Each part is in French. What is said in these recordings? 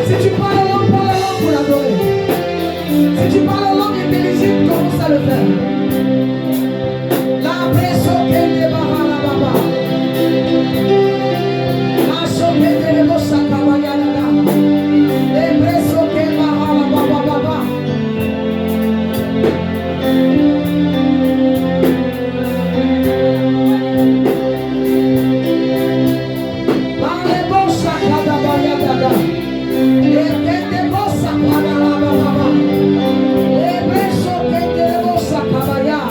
Si tu parles en langue, parle en langue pour l'adorer. Si tu parles en langue intelligible, commence à le faire. La presso che ne va la baba. La soppe de bossa cabayana da. Le presso che va la baba baba. Vale bossa cada bayana da. Le che bossa cada la baba. Le presso che ne bossa cabayana.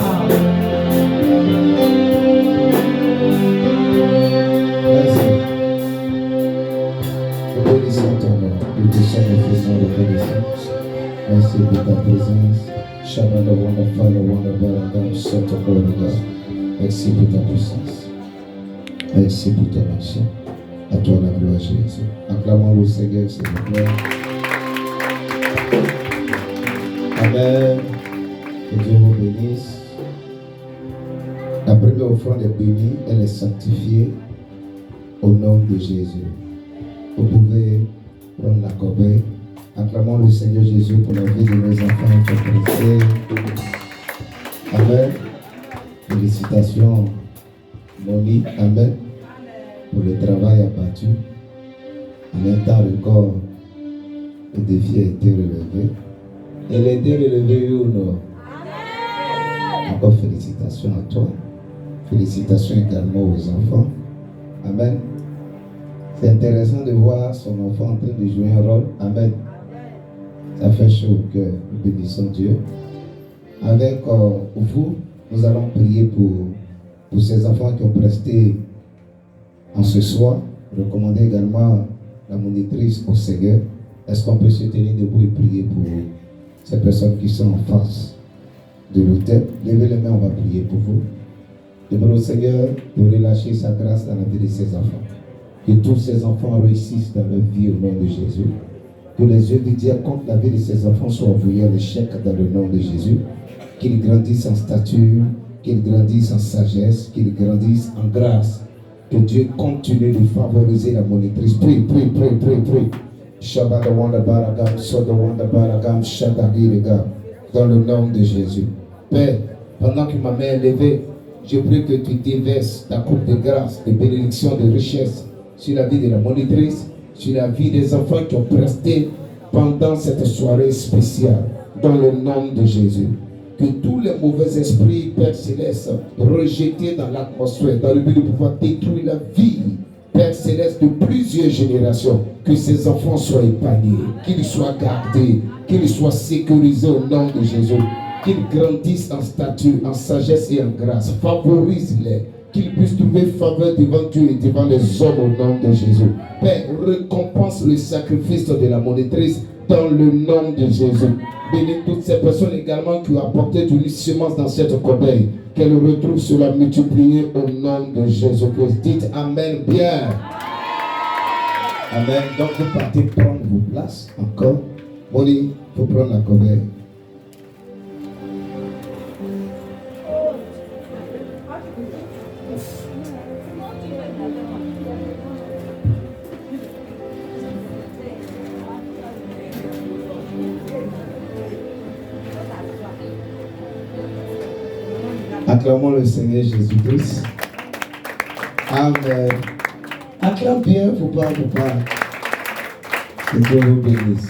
Merci pour ta présence. Shabbat le wonderful, le wonderful, Santa Gloria. Merci pour ta puissance. Merci pour ton action. À toi la gloire, Jésus. Acclamons le Seigneur, s'il vous plaît. Amen. Que Dieu vous bénisse. La première offrande est bénie, elle est sanctifiée au nom de Jésus. Vous pouvez prendre la corbeille. Acclamons le Seigneur Jésus pour la vie de nos enfants qui ont pressé. Amen. Félicitations, Moni. Amen. Pour le travail abattu. En un temps record, le défi a été relevé. Elle a été relevée, oui ou non? Encore félicitations à toi. Félicitations également aux enfants. Amen. C'est intéressant de voir son enfant en train de jouer un rôle. Amen. Ça fait chaud au cœur. Nous bénissons Dieu. Avec vous, nous allons prier pour ces enfants qui ont presté en ce soir. Recommander également la monitrice au Seigneur. Est-ce qu'on peut se tenir debout et prier pour ces personnes qui sont en face de l'autel? Levez les mains, on va prier pour vous. Demandez au Seigneur de relâcher sa grâce dans la vie de ses enfants. Que tous ces enfants réussissent dans leur vie au nom de Jésus. Que les yeux de Dieu contre la vie de ses enfants soient voués à l'échec dans le nom de Jésus. Qu'ils grandissent en stature, qu'ils grandissent en sagesse, qu'ils grandissent en grâce. Que Dieu continue de favoriser la monitrice. Prie. Shabbat wanda baragam, soda wanda baragam, shadagirega. Dans le nom de Jésus. Père, pendant que ma main est levée, je prie que tu déverses ta coupe de grâce, de bénédiction, de richesse sur la vie de la monitrice, sur la vie des enfants qui ont presté pendant cette soirée spéciale, dans le nom de Jésus. Que tous les mauvais esprits, Père Céleste, rejetés dans l'atmosphère, dans le but de pouvoir détruire la vie, Père Céleste, de plusieurs générations, que ces enfants soient épargnés, qu'ils soient gardés, qu'ils soient sécurisés au nom de Jésus, qu'ils grandissent en stature, en sagesse et en grâce. Favorise-les, qu'ils puissent trouver faveur devant Dieu et devant les hommes au nom de Jésus. Père, récompense le sacrifice de la monitrice dans le nom de Jésus. Bénis toutes ces personnes également qui ont apporté une semence dans cette corbeille. Qu'elles retrouvent cela multiplié au nom de Jésus-Christ. Dites Amen bien. Amen. Donc vous partez prendre vos places encore. Moni, il faut prendre la corbeille. Acclamons le Seigneur Jésus-Christ. Amen. Acclame bien, faut pas. Que Dieu vous bénisse.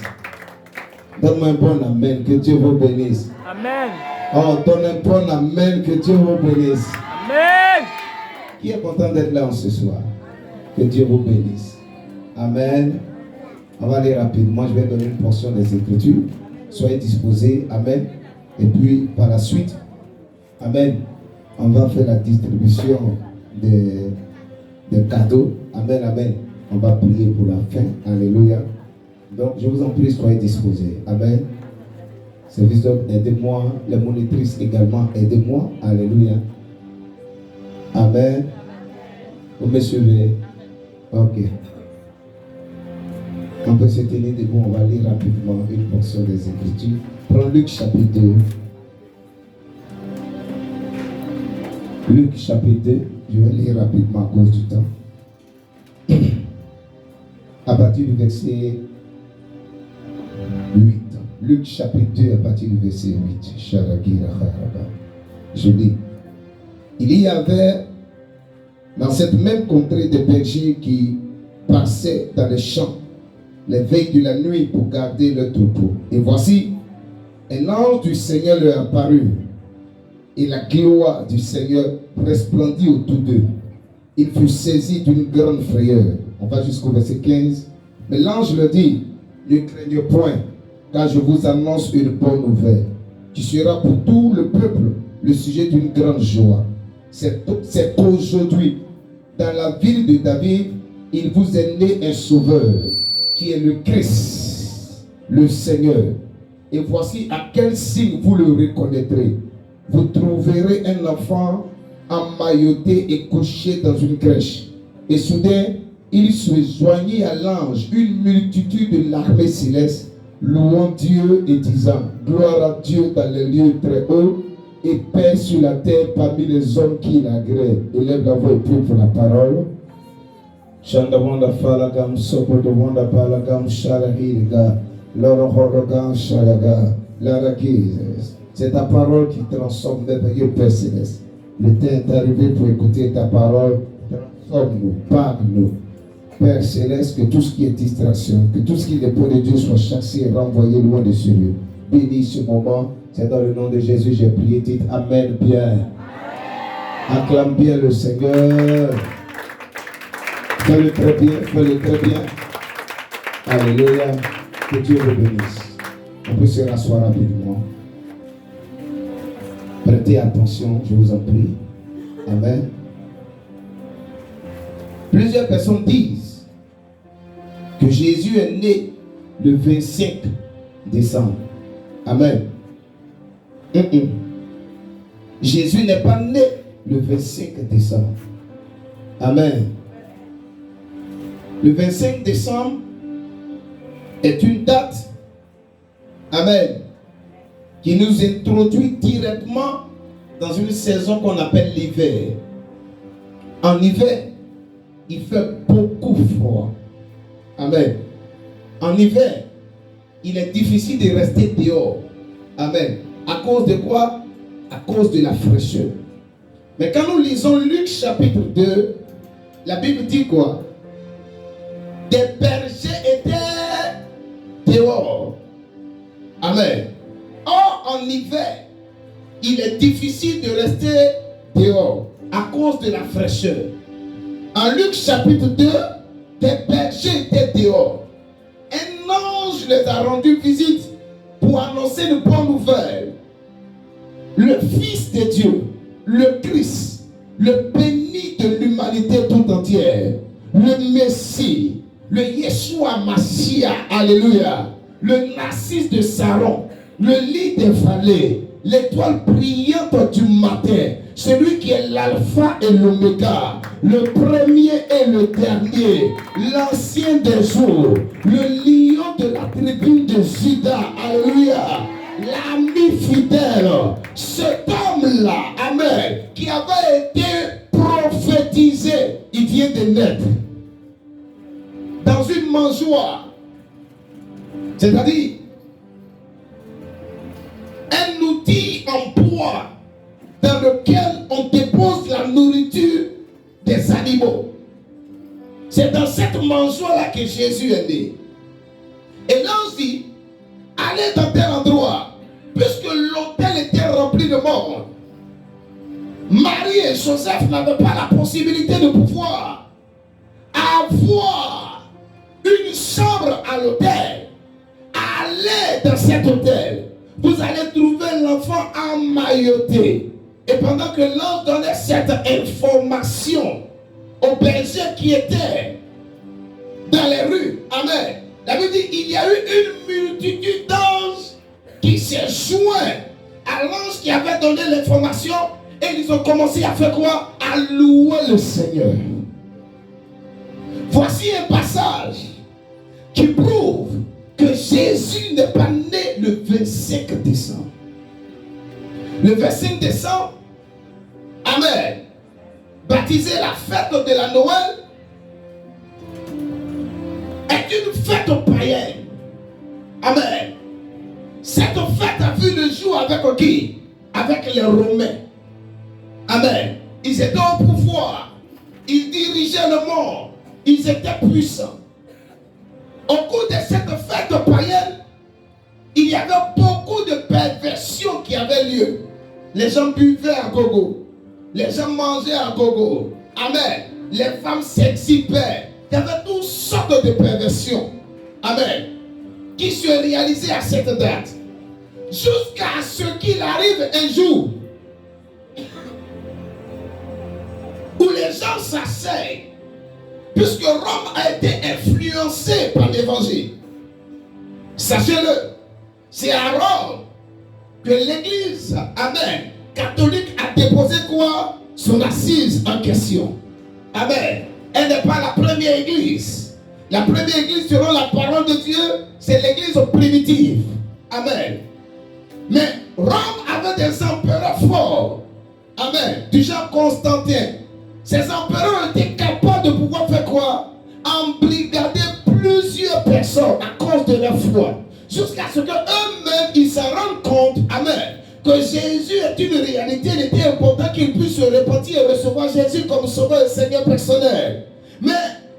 Donne-moi un bon amen, que Dieu vous bénisse. Amen. Oh, donne un bon amen, que Dieu vous bénisse. Amen. Qui est content d'être là ce soir? Que Dieu vous bénisse. Amen. On va aller rapidement, je vais donner une portion des Écritures. Soyez disposés. Amen. Et puis, par la suite, Amen, on va faire la distribution des cadeaux. Amen, amen. On va prier pour la fin. Alléluia. Donc, je vous en prie, soyez disposés. Amen. Service d'ordre, aidez-moi. Les monitrices également, aidez-moi. Alléluia. Amen. Vous me suivez? Ok. On peut se tenir debout. On va lire rapidement une portion des Écritures. Prends Luc chapitre 2. Luc chapitre 2, je vais lire rapidement à cause du temps. À partir du verset 8. Luc chapitre 2 à partir du verset 8. Je lis. Il y avait dans cette même contrée des bergers qui passaient dans les champs les veilles de la nuit pour garder leur troupeau. Et voici, un ange du Seigneur leur apparut, et la gloire du Seigneur resplendit autour d'eux. Il fut saisi d'une grande frayeur. On va jusqu'au verset 15. Mais l'ange leur dit, ne craignez point, car je vous annonce une bonne nouvelle, qui sera pour tout le peuple le sujet d'une grande joie. C'est qu'aujourd'hui, dans la ville de David, il vous est né un sauveur, qui est le Christ, le Seigneur. Et voici à quel signe vous le reconnaîtrez. Vous trouverez un enfant emmailloté et couché dans une crèche. Et soudain, il se joignit à l'ange une multitude de l'armée céleste, louant Dieu et disant, gloire à Dieu dans les lieux très hauts, et paix sur la terre parmi les hommes qui l'agréent. Élève la voix et prie pour la parole. Chanda wanda falagam sopo de wanda palagam sharahiriga lorohorogam sharaga larakizes. C'est ta parole qui transforme merveilleux Père Céleste. Le temps est arrivé pour écouter ta parole. Transforme-nous, parle-nous. Père Céleste, que tout ce qui est distraction, que tout ce qui n'est pas de Dieu soit chassé et renvoyé loin de ce lieu. Bénis ce moment. C'est dans le nom de Jésus j'ai prié. Dites Amen bien. Acclame bien le Seigneur. Fais-le très bien, fais-le très bien. Alléluia. Que Dieu vous bénisse. On peut se rasseoir rapidement. Prêtez attention, je vous en prie. Amen. Plusieurs personnes disent que Jésus est né le 25 décembre. Amen. Jésus n'est pas né le 25 décembre. Amen. Le 25 décembre est une date, amen, qui nous introduit directement dans une saison qu'on appelle l'hiver. En hiver, il fait beaucoup froid. Amen. En hiver, il est difficile de rester dehors. Amen. À cause de quoi? À cause de la fraîcheur. Mais quand nous lisons Luc chapitre 2, la Bible dit quoi? Des bergers étaient dehors. Amen. Or, en hiver, il est difficile de rester dehors à cause de la fraîcheur. En Luc chapitre 2, des bergers étaient dehors. Un ange les a rendu visite pour annoncer une bonne nouvelle. Le Fils de Dieu, le Christ, le béni de l'humanité tout entière, le Messie, le Yeshua Mashiach, alléluia, le Narcisse de Saron, le lit des vallées, l'étoile brillante du matin, celui qui est l'alpha et l'oméga, le premier et le dernier, l'ancien des jours, le lion de la tribu de Juda, alléluia, l'ami fidèle, cet homme-là, amen, qui avait été prophétisé, il vient de naître dans une mangeoire, c'est-à-dire un outil en bois dans lequel on dépose la nourriture des animaux. C'est dans cette mangeoire-là que Jésus est né. Et là aussi, allez dans tel endroit, puisque l'autel était rempli de monde. Marie et Joseph n'avaient pas la possibilité de pouvoir avoir une chambre à l'hôtel. Allez dans cet hôtel. Vous allez trouver l'enfant emmailloté. Et pendant que l'ange donnait cette information aux bergers qui étaient dans les rues, amen, la Bible dit il y a eu une multitude d'anges qui s'est joint à l'ange qui avait donné l'information et ils ont commencé à faire quoi? À louer le Seigneur. Voici un passage qui prouve que Jésus n'est pas né le 25 décembre. Le 25 décembre, amen, baptisé la fête de la Noël, est une fête païenne. Amen. fête a vu le jour avec qui? Avec les Romains. Amen. Ils étaient au pouvoir. Ils dirigeaient le monde. Ils étaient puissants. Au cours de cette fête païenne, il y avait beaucoup de perversions qui avaient lieu. Les gens buvaient à gogo. Les gens mangeaient à gogo. Amen. Les femmes s'exhibaient. Il y avait toutes sortes de perversions. Amen. Qui se réalisaient à cette date. Jusqu'à ce qu'il arrive un jour où les gens s'asseyent. Puisque Rome a été influencé par l'évangile. Sachez-le, c'est à Rome que l'église, amen, catholique a déposé quoi? Son assise en question. Amen. Elle n'est pas la première église. La première église, selon la parole de Dieu, c'est l'église primitive. Amen. Mais Rome avait des empereurs forts. Amen. Du genre Constantin. Ces empereurs étaient capables de pouvoir faire quoi? Embrigader plusieurs personnes à cause de leur foi. Jusqu'à ce qu'eux-mêmes, ils se rendent compte, amen, que Jésus est une réalité. Il était important qu'ils puissent se repentir et recevoir Jésus comme sauveur et Seigneur personnel. Mais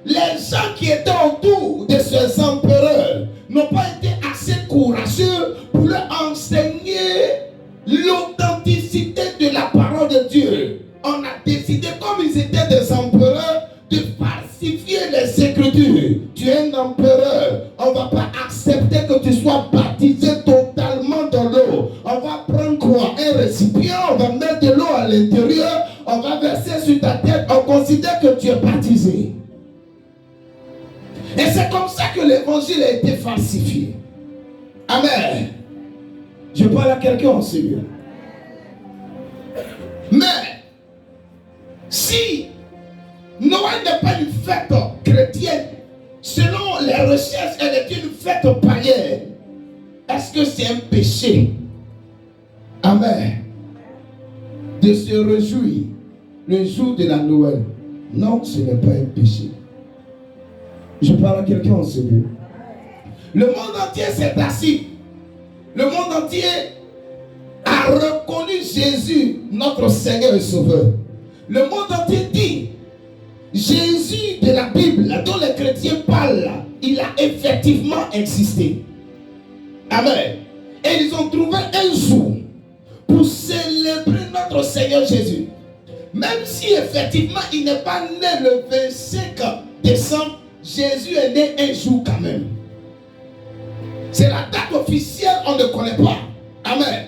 les gens qui étaient autour de ces empereurs n'ont pas été assez courageux pour leur enseigner l'authenticité de la parole de Dieu. On a décidé, comme ils étaient des empereurs, de falsifier les Écritures. Tu es un empereur. On ne va pas accepter que tu sois baptisé totalement dans l'eau. On va prendre quoi? Un récipient, on va mettre de l'eau à l'intérieur, on va verser sur ta tête, on considère que tu es baptisé. Et c'est comme ça que l'évangile a été falsifié. Amen. Je parle à quelqu'un en sérieux. Mais si Noël n'est pas une fête chrétienne, selon les recherches, elle est une fête païenne. Est-ce que c'est un péché? Amen. De se réjouir le jour de la Noël? Non, ce n'est pas un péché. Je parle à quelqu'un en sérieux. Le monde entier s'est assis. Le monde entier a reconnu Jésus, notre Seigneur et Sauveur. Le monde entier dit, Jésus de la Bible, dont les chrétiens parlent, il a effectivement existé. Amen. Et ils ont trouvé un jour pour célébrer notre Seigneur Jésus. Même si effectivement il n'est pas né le 25 décembre, Jésus est né un jour quand même. C'est la date officielle, on ne connaît pas. Amen.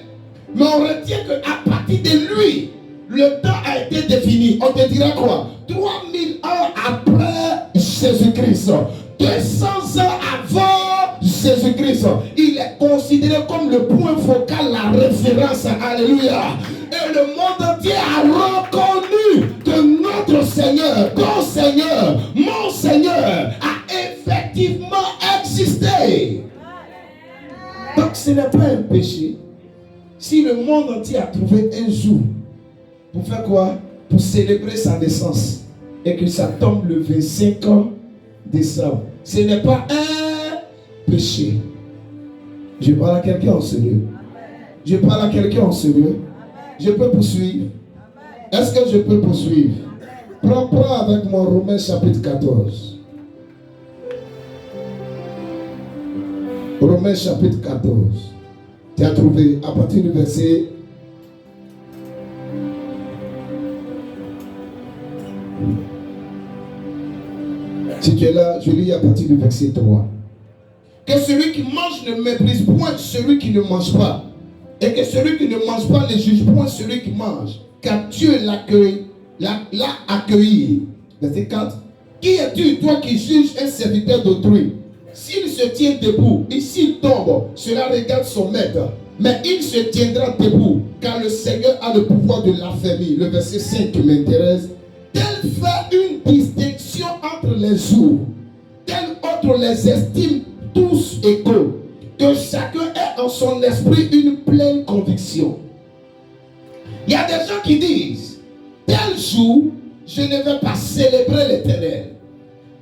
Mais on retient qu'à partir de lui, le temps a été défini. On te dira quoi? 3000 ans après Jésus-Christ. 200 ans avant Jésus-Christ. Il est considéré comme le point focal, la référence. Alléluia. Et le monde entier a reconnu que notre Seigneur, ton Seigneur, mon Seigneur, a effectivement existé. Donc ce n'est pas un péché. Si le monde entier a trouvé un jour pour faire quoi? Pour célébrer sa naissance et que ça tombe le 25 décembre, ce n'est pas un péché. Je parle à quelqu'un en sérieux. Je parle à quelqu'un en sérieux. Je peux poursuivre? Est-ce que je peux poursuivre? Prends avec moi Romains chapitre 14. Romains chapitre 14. Tu as trouvé à partir du verset. Si tu es là, je lis à partir du verset 3. Que celui qui mange ne méprise point celui qui ne mange pas. Et que celui qui ne mange pas ne juge point celui qui mange. Car Dieu l'a accueilli. Verset 4. Qui es-tu, toi qui juges un serviteur d'autrui? S'il se tient debout et s'il tombe, cela regarde son maître. Mais il se tiendra debout, car le Seigneur a le pouvoir de l'affermir. Le verset 5 qui m'intéresse. Tel fait une distinction entre les jours, tel autre les estime tous égaux, que chacun ait en son esprit une pleine conviction. Il y a des gens qui disent, tel jour, je ne vais pas célébrer l'Éternel.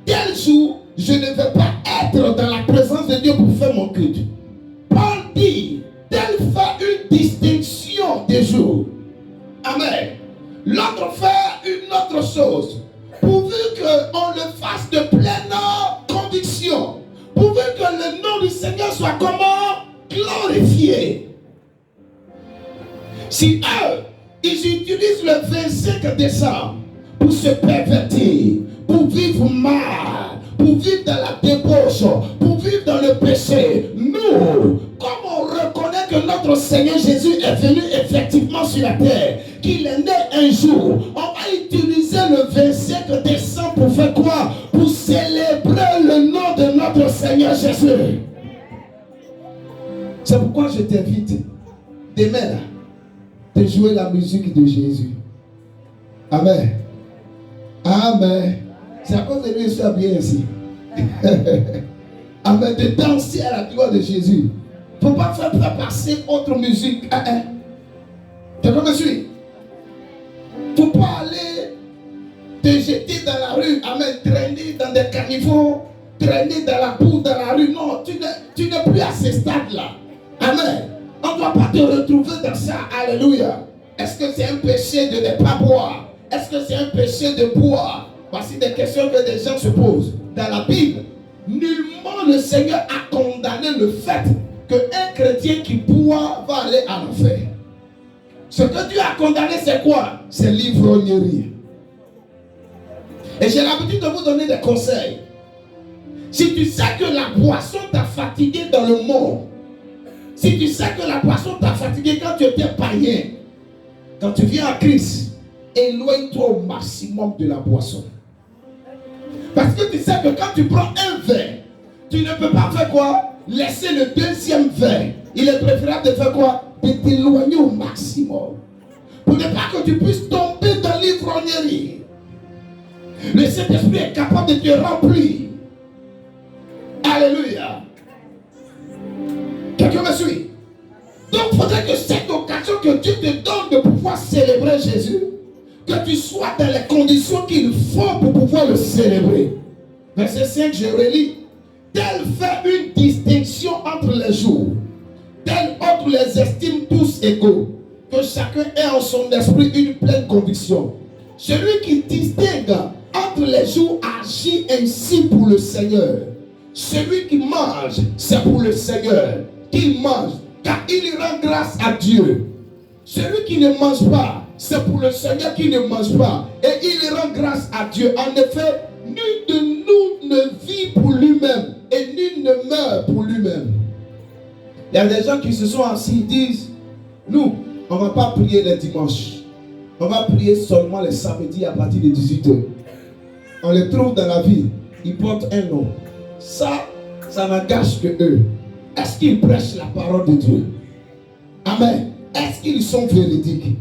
Tel jour, je ne vais pas être dans la présence de Dieu pour faire mon culte. Paul dit, tel une distinction des jours. Amen. L'autre fait une autre chose. Pourvu qu'on le fasse de pleine conviction. Pourvu que le nom du Seigneur soit comment? Glorifié. Si eux, ils utilisent le 25 décembre pour se pervertir, pour vivre mal, pour vivre dans la débauche, pour vivre dans le péché, nous, comme on reconnaît que notre Seigneur Jésus est venu effectivement sur la terre, qu'il est né un jour, on va utiliser le 25 décembre pour faire quoi? Pour célébrer le nom de notre Seigneur Jésus. C'est pourquoi je t'invite demain là, de jouer la musique de Jésus. Amen. Amen. C'est à cause de lui que je suis bien ici. Amen. De danser à la gloire de Jésus. Il ne faut pas faire passer autre musique. Tu me suis? Il ne faut pas aller te jeter dans la rue. Amen. Traîner dans des caniveaux. Traîner dans la boue, dans la rue. Non, tu n'es plus à ce stade-là. Amen. On ne doit pas te retrouver dans ça. Alléluia. Est-ce que c'est un péché de ne pas boire? Est-ce que c'est un péché de boire? Voici des questions que des gens se posent. Dans la Bible, nullement le Seigneur a condamné le fait qu'un chrétien qui boit va aller à l'enfer. Ce que Dieu a condamné, c'est quoi? C'est l'ivrognerie. Et j'ai l'habitude de vous donner des conseils. Si tu sais que la boisson t'a fatigué dans le monde, si tu sais que la boisson t'a fatigué quand tu étais païen, quand tu viens à Christ, éloigne-toi au maximum de la boisson. Parce que tu sais que quand tu prends un verre, tu ne peux pas faire quoi? Laisser le deuxième verre. Il est préférable de faire quoi? De t'éloigner au maximum. Pour ne pas que tu puisses tomber dans l'ivrognerie. Le Saint-Esprit est capable de te remplir. Alléluia. Quelqu'un me suit? Donc il faudrait que cette occasion que Dieu te donne de pouvoir célébrer Jésus, que tu sois dans les conditions qu'il faut pour pouvoir le célébrer. Verset 5, je relis. Tel fait une distinction entre les jours, tel autre les estime tous égaux, que chacun ait en son esprit une pleine conviction. Celui qui distingue entre les jours agit ainsi pour le Seigneur. Celui qui mange, c'est pour le Seigneur qu'il mange, car il rend grâce à Dieu. Celui qui ne mange pas, c'est pour le Seigneur qui ne mange pas, et il rend grâce à Dieu. En effet, nul de nous ne vit pour lui-même, et nul ne meurt pour lui-même. Il y a des gens qui se sont assis, disent, nous, on ne va pas prier les dimanches. On va prier seulement les samedis à partir de 18h. On les trouve dans la ville, ils portent un nom. Ça n'engage que eux. Est-ce qu'ils prêchent la parole de Dieu? Amen. Est-ce qu'ils sont véridiques?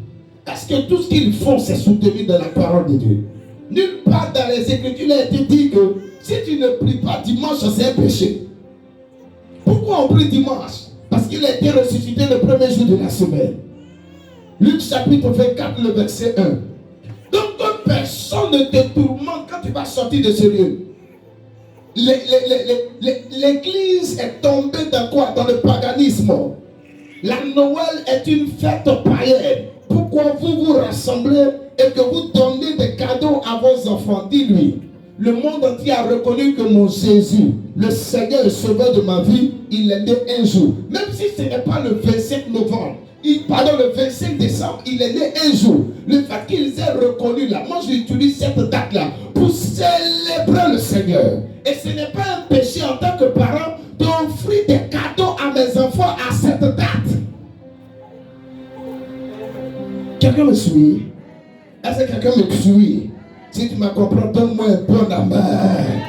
Est-ce que tout ce qu'ils font, c'est soutenu dans la parole de Dieu? Nulle part dans les Écritures, il a été dit que si tu ne pries pas dimanche, c'est un péché. Pourquoi on prie dimanche? Parce qu'il a été ressuscité le premier jour de la semaine. Luc chapitre 24, le verset 1. Donc que personne ne te tourmente quand tu vas sortir de ce lieu. L'église est tombée dans quoi? Dans le paganisme. La Noël est une fête païenne. Pourquoi vous vous rassemblez et que vous donnez des cadeaux à vos enfants? Dis-lui, le monde entier a reconnu que mon Jésus, le Seigneur et Sauveur de ma vie, il est né un jour. Même si ce n'est pas le 25 novembre, le 25 décembre, il est né un jour. Le fait qu'ils aient reconnu là, moi j'utilise cette date-là pour célébrer le Seigneur. Et ce n'est pas un péché en tant que parent d'offrir des cadeaux à mes enfants à cette date. Quelqu'un me suit? Est-ce que quelqu'un me suit? Si tu me comprends, donne-moi un bon amen.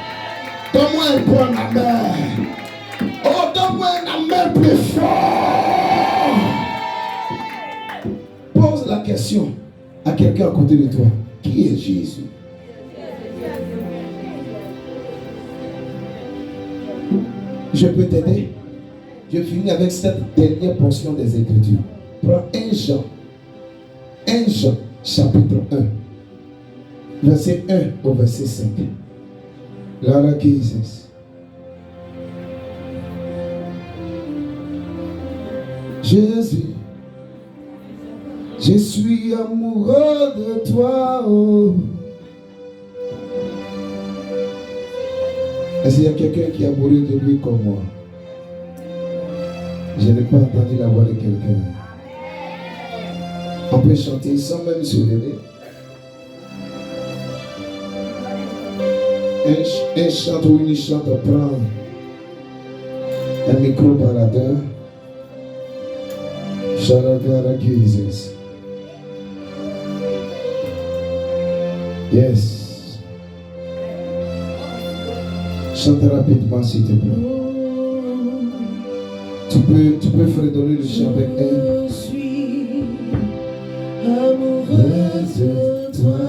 Donne-moi un bon amen. Oh, donne-moi un amen plus fort. Pose la question à quelqu'un à côté de toi. Qui est Jésus? Je peux t'aider? Je finis avec cette dernière portion des Écritures. Prends 1 Jean chapitre 1, verset 1 au verset 5. Lord Jesus. Jésus Je suis amoureux de toi. Oh. Est-ce qu'il y a quelqu'un qui est amoureux de lui comme moi? Je n'ai pas entendu la voix de quelqu'un. On peut chanter sans même se lever. Un chante ou une chante prend un micro baladeur. Shalagara Jesus. Yes. Chante rapidement s'il te plaît. Tu peux fredonner le chant avec elle. Je suis amoureuse de toi.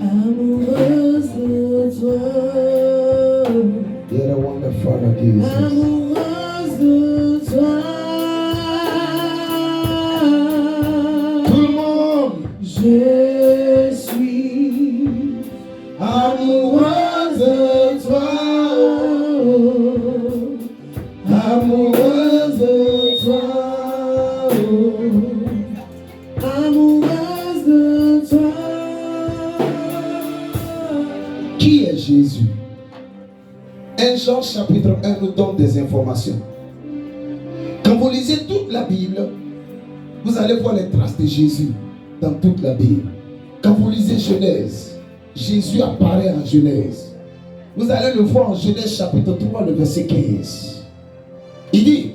Amoureuse de toi. You're a wonderful Jesus. Amoureuse de toi. Tout le monde. Je suis amoureuse de toi. Amoureuse de toi. Amoureuse de toi. Qui est Jésus? 1 Jean chapitre 1 nous donne des informations. Quand vous lisez toute la Bible, vous allez voir les traces de Jésus dans toute la Bible. Quand vous lisez Genèse, Jésus apparaît en Genèse. Vous allez le voir en Genèse chapitre 3, le verset 15. Il dit,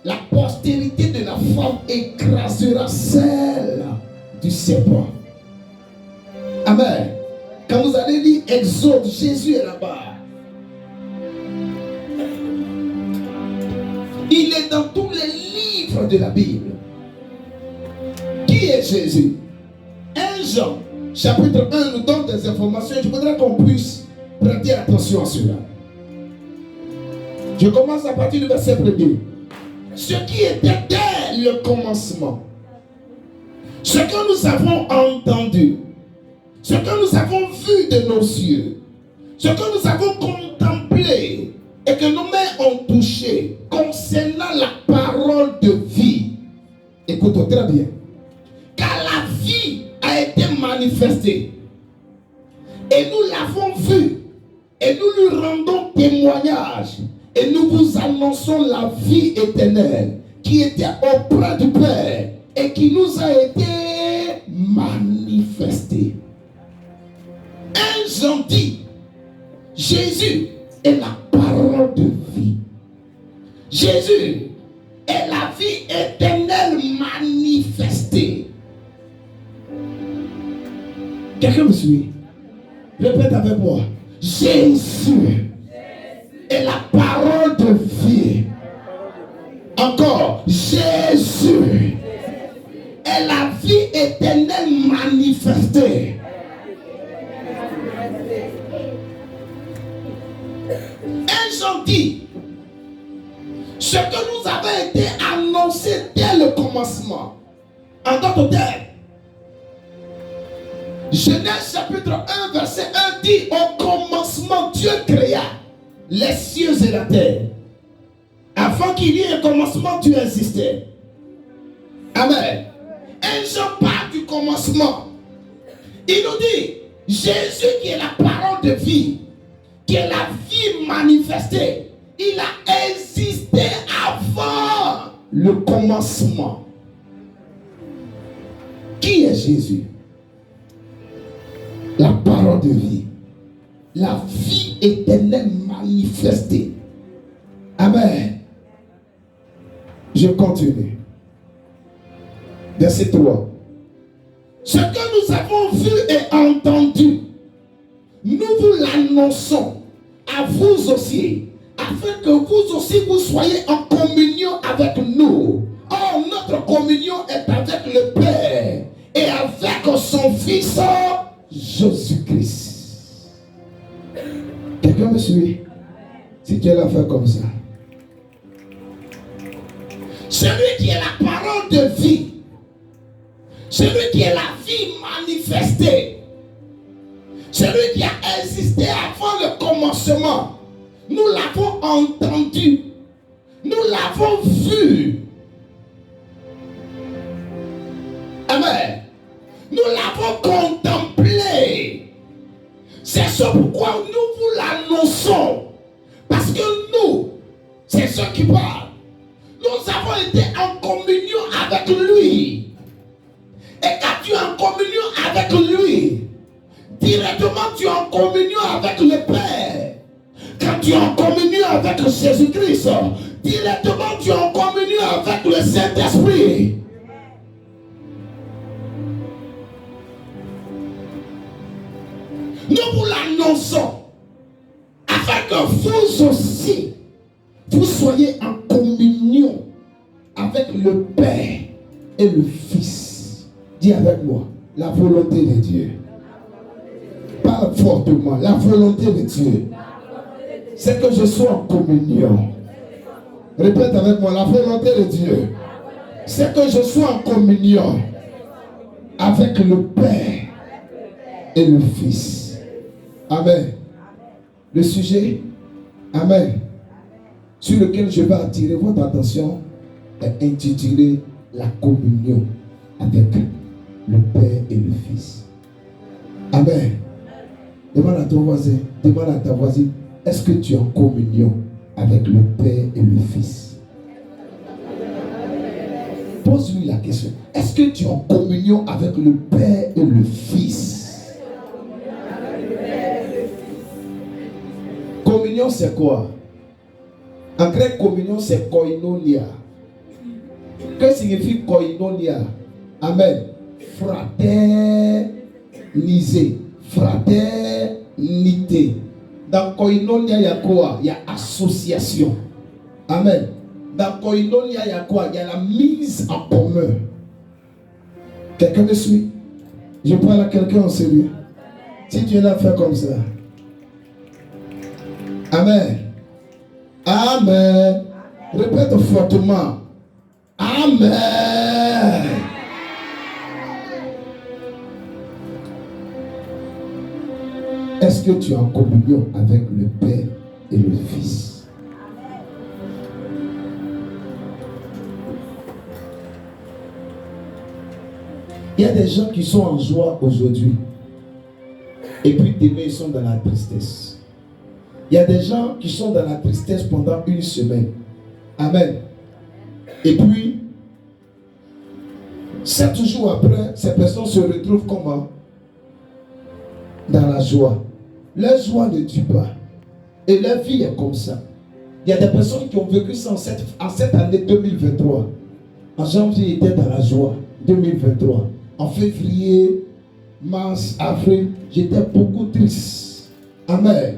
la postérité de la femme écrasera celle du serpent. Amen. Quand vous allez lire Exode, Jésus est là-bas. Il est dans tous les livres de la Bible. Qui est Jésus? 1 Jean, chapitre 1, nous donne des informations. Je voudrais qu'on puisse prêter attention à cela. Je commence à partir du verset 1er. Ce qui était dès le commencement, ce que nous avons entendu, ce que nous avons vu de nos yeux, ce que nous avons contemplé et que nos mains ont touché concernant la parole de vie. Écoutez très bien. Car la vie a été manifestée et nous l'avons vue et nous lui rendons témoignage et nous vous annonçons la vie éternelle qui était auprès du Père et qui nous a été manifestée. Un Jean dit, Jésus est la parole de vie. Jésus est la vie éternelle manifestée. Quelqu'un me suit? Répète avec moi. Jésus est la parole de vie. Encore. Jésus est la vie éternelle manifestée. Un Jean dit, ce que nous avons été annoncé dès le commencement, en d'autres termes, Genèse chapitre 1 verset 1 dit, au commencement Dieu créa les cieux et la terre. Avant qu'il y ait un commencement, Dieu existait. Amen. Un Jean part du commencement. Il nous dit, Jésus qui est la parole de vie, qui est la vie manifestée, il a existé avant le commencement. Qui est Jésus? La parole de vie. La vie éternelle manifestée. Amen. Je continue. Verset 3. Ce que nous avons vu et entendu, nous vous l'annonçons à vous aussi, afin que vous aussi vous soyez en communion avec nous. Or, notre communion est avec le Père et avec son Fils Jésus-Christ. Quelqu'un me suit? Si tu as l'affaire comme ça. Celui qui est la parole de vie, celui qui est la vie manifestée, celui qui a existé avant le commencement, nous l'avons entendu, nous l'avons vu. Nous l'avons contemplé. C'est ce pourquoi nous vous l'annonçons. Parce que nous, c'est ceux qui parlent. Nous avons été en communion avec lui. Et quand tu es en communion avec lui, directement tu es en communion avec le Père. Quand tu es en communion avec Jésus-Christ, directement tu es en communion avec le Saint-Esprit. Nous vous l'annonçons afin que vous aussi, vous soyez en communion avec le Père et le Fils. Dis avec moi, la volonté de Dieu. Parle fortement, la volonté de Dieu. C'est que je sois en communion. Répète avec moi, la volonté de Dieu. C'est que je sois en communion avec le Père et le Fils. Amen. Le sujet, amen, sur lequel je vais attirer votre attention est intitulé la communion avec le Père et le Fils. Amen. Demande à ton voisin, demande à ta voisine, est-ce que tu es en communion avec le Père et le Fils? Pose-lui la question. Est-ce que tu es en communion avec le Père et le Fils? Communion, c'est quoi? En grec, communion, c'est koinonia. Que signifie koinonia? Amen. Fraterniser. Fraternité. Dans koinonia, il y a quoi? Il y a association. Amen. Dans koinonia, il y a quoi? Il y a la mise en commun. Quelqu'un me suit? Je parle à quelqu'un en sérieux. Si tu es là, fais comme ça. Amen. Amen. Répète fortement. Amen. Est-ce que tu es en communion avec le Père et le Fils? Il y a des gens qui sont en joie aujourd'hui. Et puis demain, ils sont dans la tristesse. Il y a des gens qui sont dans la tristesse pendant une semaine. Amen. Et puis, 7 jours après, ces personnes se retrouvent comment? Dans la joie. Leur joie ne tue pas. Et leur vie est comme ça. Il y a des personnes qui ont vécu ça en cette année 2023. En janvier, ils étaient dans la joie. 2023. En février, mars, avril, j'étais beaucoup triste. Amen.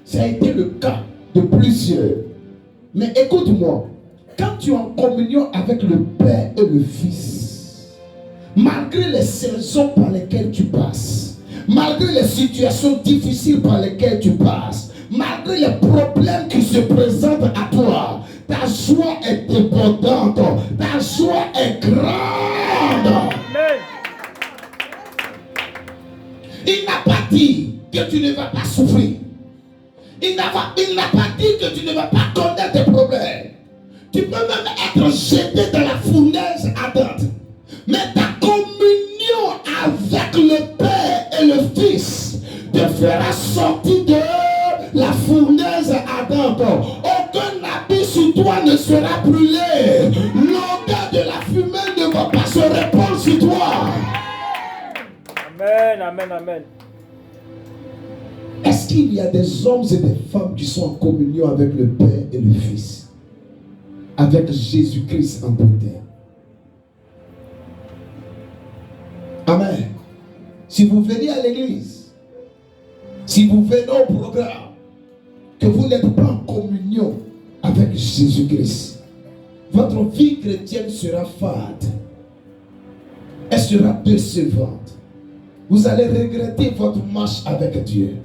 Ça a été le cas de plusieurs. Mais écoute-moi, quand tu es en communion avec le Père et le Fils, malgré les saisons par lesquelles tu passes, malgré les situations difficiles par lesquelles tu passes, malgré les problèmes qui se présentent à toi, ta joie est débordante, ta joie est grande. Il n'a pas dit que tu ne vas pas souffrir. Il n'a pas dit que tu ne vas pas connaître tes problèmes. Tu peux même être jeté dans la fournaise ardente. Mais ta communion avec le Père et le Fils te fera sortir de la fournaise ardente. Aucun habit sur toi ne sera brûlé. L'odeur de la fumée ne va pas se répandre sur toi. Amen, amen, amen. Est-ce qu'il y a des hommes et des femmes qui sont en communion avec le Père et le Fils? Avec Jésus-Christ en beauté. Amen. Si vous venez à l'église, si vous venez au programme, que vous n'êtes pas en communion avec Jésus-Christ, votre vie chrétienne sera fade. Elle sera décevante. Vous allez regretter votre marche avec Dieu.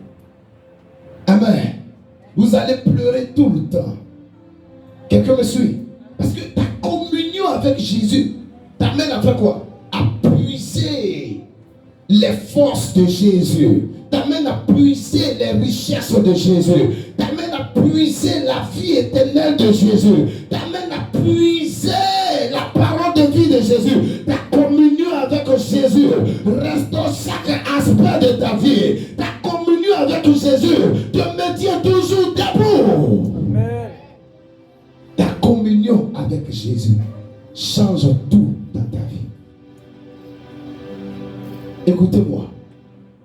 Amen. Vous allez pleurer tout le temps. Quelqu'un me suit? Parce que ta communion avec Jésus t'amène à faire quoi? À puiser les forces de Jésus. T'amène à puiser les richesses de Jésus. T'amène à puiser la vie éternelle de Jésus. T'amène à puiser la parole de vie de Jésus. Ta communion avec Jésus area de ta vie, ta communion avec Jésus te maintient toujours debout. Amen. Ta communion avec Jésus change tout dans ta vie. Écoutez-moi,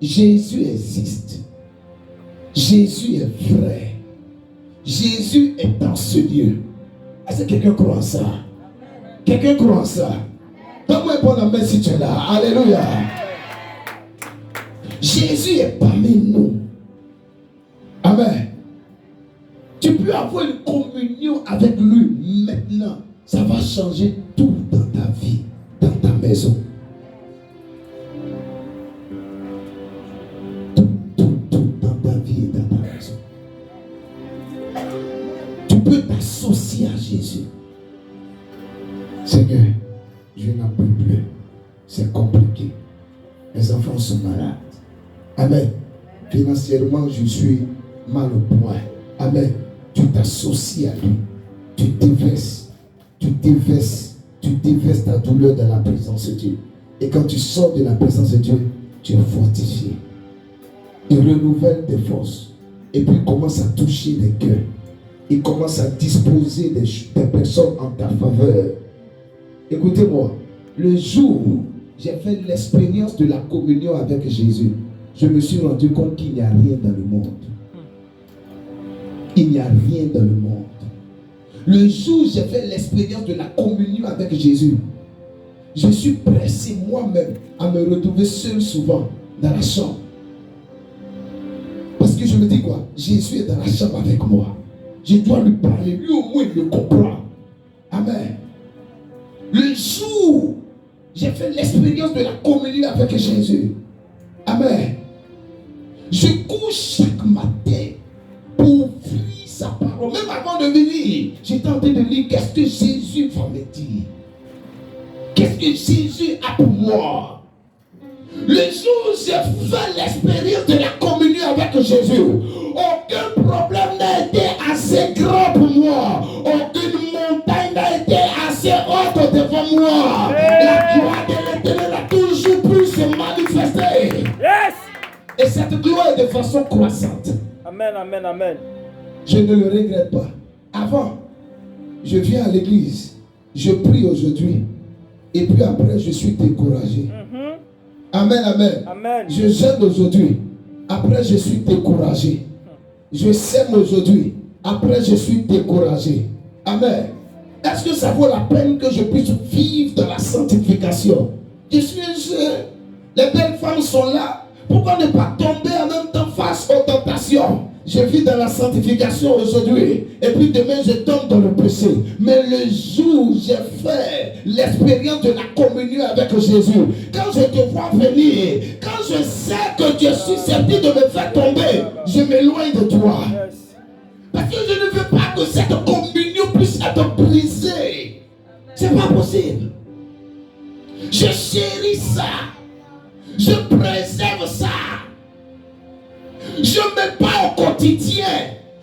Jésus existe. Jésus est vrai. Jésus est dans ce lieu. Est-ce que quelqu'un croit en ça? Quelqu'un croit en ça? Donne-moi un bon amen si tu es là. Alléluia. Jésus est parmi nous. Amen. Tu peux avoir une communion avec lui maintenant. Ça va changer tout dans ta vie, dans ta maison. Tout dans ta vie et dans ta maison. Tu peux t'associer à Jésus. Seigneur, je n'en peux plus. C'est compliqué. Mes enfants sont malades. Amen. Financièrement, je suis mal au point. Amen. Tu t'associes à lui. Tu déverses ta douleur dans la présence de Dieu. Et quand tu sors de la présence de Dieu, tu es fortifié. Il renouvelle tes forces. Et puis il commence à toucher des cœurs. Il commence à disposer des personnes en ta faveur. Écoutez-moi, le jour où j'ai fait l'expérience de la communion avec Jésus, je me suis rendu compte qu'il n'y a rien dans le monde. Il n'y a rien dans le monde. Le jour où j'ai fait l'expérience de la communion avec Jésus, je suis pressé moi-même à me retrouver seul souvent dans la chambre. Parce que je me dis quoi? Jésus est dans la chambre avec moi. Je dois lui parler. Lui au moins il me comprend. Amen. Le jour où j'ai fait l'expérience de la communion avec Jésus. Amen. Je couche chaque matin pour fuir sa parole. Même avant de venir, j'étais en train de lire qu'est-ce que Jésus va me dire. Qu'est-ce que Jésus a pour moi. Le jour où j'ai fait l'expérience de la communion avec Jésus, aucun problème n'a été assez grand pour moi. Aucune montagne n'a été assez haute devant moi. La gloire de l'Éternel a toujours pu se manifester. Yes. Et cette gloire est de façon croissante. Amen, amen, amen. Je ne le regrette pas. Avant, je viens à l'église, je prie aujourd'hui, et puis après, je suis découragé. Amen, amen. Amen. Je jeûne aujourd'hui, après, je suis découragé. Je sème aujourd'hui, après, je suis découragé. Amen. Est-ce que ça vaut la peine que je puisse vivre dans la sanctification? Je suis jeune. Les belles femmes sont là. Pourquoi ne pas tomber en même temps face aux tentations? Je vis dans la sanctification aujourd'hui. Et puis demain, je tombe dans le péché. Mais le jour où j'ai fait l'expérience de la communion avec Jésus, quand je te vois venir, quand je sais que tu es susceptible de me faire tomber, je m'éloigne de toi. Parce que je ne veux pas que cette communion puisse être brisée. C'est pas possible. Je chéris ça. Je préserve ça. Je me bats au quotidien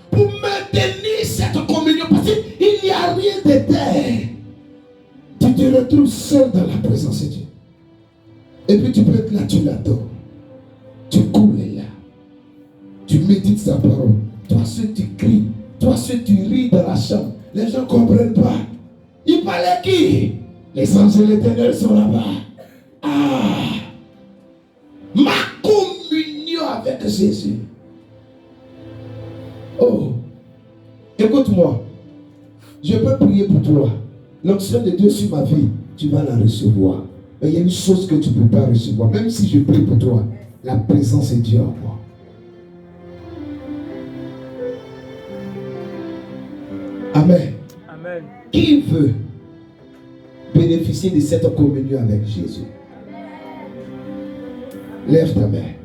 pour maintenir cette communion parce qu'il n'y a rien de tel. Tu te retrouves seul dans la présence de Dieu. Et puis tu peux être là, tu l'adores. Tu cours les larmes. Tu médites sa parole. Toi seul tu cries. Toi seul tu ris dans la chambre. Les gens ne comprennent pas. Il parlait qui? Les anges de l'Éternel sont là-bas. Ah! Ma communion avec Jésus. Oh, écoute-moi. Je peux prier pour toi. L'onction de Dieu sur ma vie, tu vas la recevoir. Mais il y a une chose que tu ne peux pas recevoir. Même si je prie pour toi, la présence de Dieu en moi. Amen. Amen. Qui veut bénéficier de cette communion avec Jésus? Lève ta main.